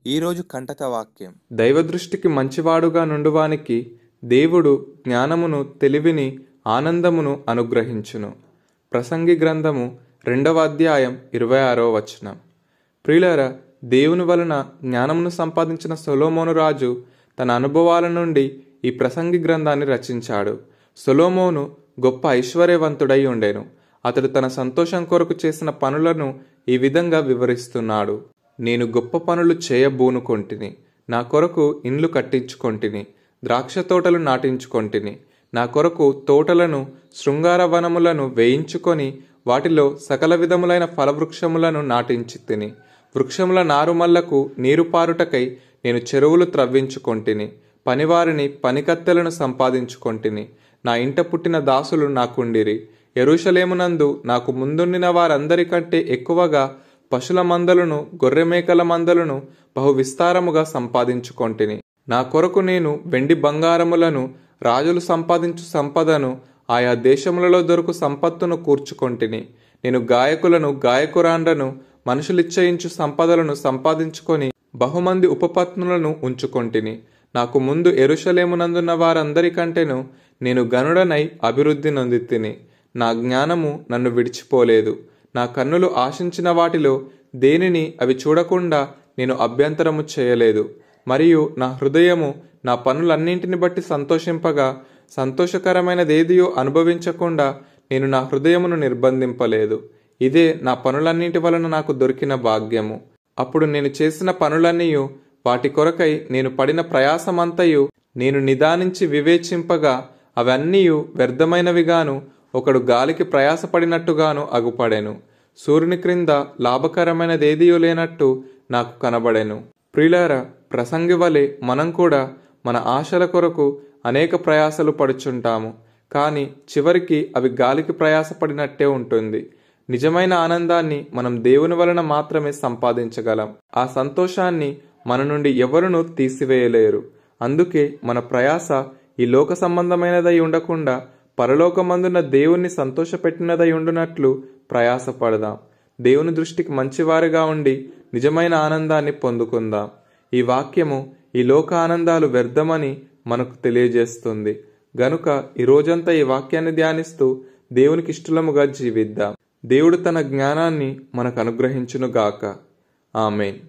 ఈరోజు కంటక వాక్యం. దైవదృష్టికి మంచివాడుగా నుండువానికి దేవుడు జ్ఞానమును, తెలివిని, ఆనందమును అనుగ్రహించును. ప్రసంగి గ్రంథము 2వ అధ్యాయం 26వ వచనం. ప్రియులారా, దేవుని వలన జ్ఞానమును సంపాదించిన సొలొమోను రాజు తన అనుభవాల నుండి ఈ ప్రసంగి గ్రంథాన్ని రచించాడు. సొలొమోను గొప్ప ఐశ్వర్యవంతుడై ఉండెను. అతడు తన సంతోషం కొరకు చేసిన పనులను ఈ విధంగా వివరిస్తున్నాడు. నేను గొప్ప పనులు చేయబూనుకొంటిని, నా కొరకు ఇండ్లు కట్టించుకొంటిని, ద్రాక్ష తోటలు నాటించుకొంటిని, నా కొరకు తోటలను, శృంగార వనములను వేయించుకొని వాటిలో సకల విధములైన ఫలవృక్షములను నాటించి తిని, వృక్షముల నారుమల్లకు నీరు పారుటకై నేను చెరువులు త్రవ్వించుకొంటిని, పనివారిని, పనికత్తెలను సంపాదించుకొంటిని. నా ఇంట పుట్టిన దాసులు నాకుండిరి. యెరూషలేమునందు నాకు ముందుండిన వారందరికంటే ఎక్కువగా పశుల మందలను, గొర్రెమేకల మందలను బహు విస్తారముగా సంపాదించుకొంటిని. నా కొరకు నేను వెండి బంగారములను, రాజులు సంపాదించు సంపదను, ఆయా దేశములలో దొరుకు సంపత్తును కూర్చుకొంటిని. నేను గాయకులను, గాయకురాండ్రను, మనుషులిచ్చయించు సంపదలను సంపాదించుకొని బహుమంది ఉపపత్నులను ఉంచుకొంటిని. నాకు ముందు యెరూషలేమునందున్న వారందరికంటేను నేను గనుడనై అభివృద్ధి నొందితిని. నా జ్ఞానము నన్ను విడిచిపోలేదు. నా కన్నులు ఆశించిన వాటిలో దేనిని అవి చూడకుండా నేను అభ్యంతరము చేయలేదు. మరియు నా హృదయము నా పనులన్నింటిని బట్టి సంతోషింపగా, సంతోషకరమైనదేదియో అనుభవించకుండా నేను నా హృదయమును నిర్బంధింపలేదు. ఇదే నా పనులన్నింటి వలన నాకు దొరికిన భాగ్యము. అప్పుడు నేను చేసిన పనులన్నీయు, వాటి కొరకై నేను పడిన ప్రయాసమంతయు నేను నిదానించి వివేచింపగా అవన్నీయు వ్యర్థమైనవిగాను, ఒకడు గాలికి ప్రయాసపడినట్టుగాను అగుపడెను. సూర్యుని క్రింద లాభకరమైనదేదియో లేనట్టు నాకు కనబడెను. ప్రియులారా, ప్రసంగి వలె మనం కూడా మన ఆశల కొరకు అనేక ప్రయాసలు పడుచుంటాము. కానీ చివరికి అవి గాలికి ప్రయాసపడినట్టే ఉంటుంది. నిజమైన ఆనందాన్ని మనం దేవుని వలన మాత్రమే సంపాదించగలం. ఆ సంతోషాన్ని మన నుండి ఎవరునూ తీసివేయలేరు. అందుకే మన ప్రయాస ఈ లోక సంబంధమైనదై ఉండకుండా పరలోకమందున్న దేవుణ్ణి సంతోషపెట్టినదై ఉండునట్లు ప్రయాసపడదాం. దేవుని దృష్టికి మంచివారుగా ఉండి నిజమైన ఆనందాన్ని పొందుకుందాం. ఈ వాక్యము ఈ లోక ఆనందాలు వ్యర్థమని మనకు తెలియజేస్తుంది. గనుక ఈ రోజంతా ఈ వాక్యాన్ని ధ్యానిస్తూ దేవునికి ఇష్టలముగా జీవిద్దాం. దేవుడు తన జ్ఞానాన్ని మనకు అనుగ్రహించునుగాక. ఆమేన్.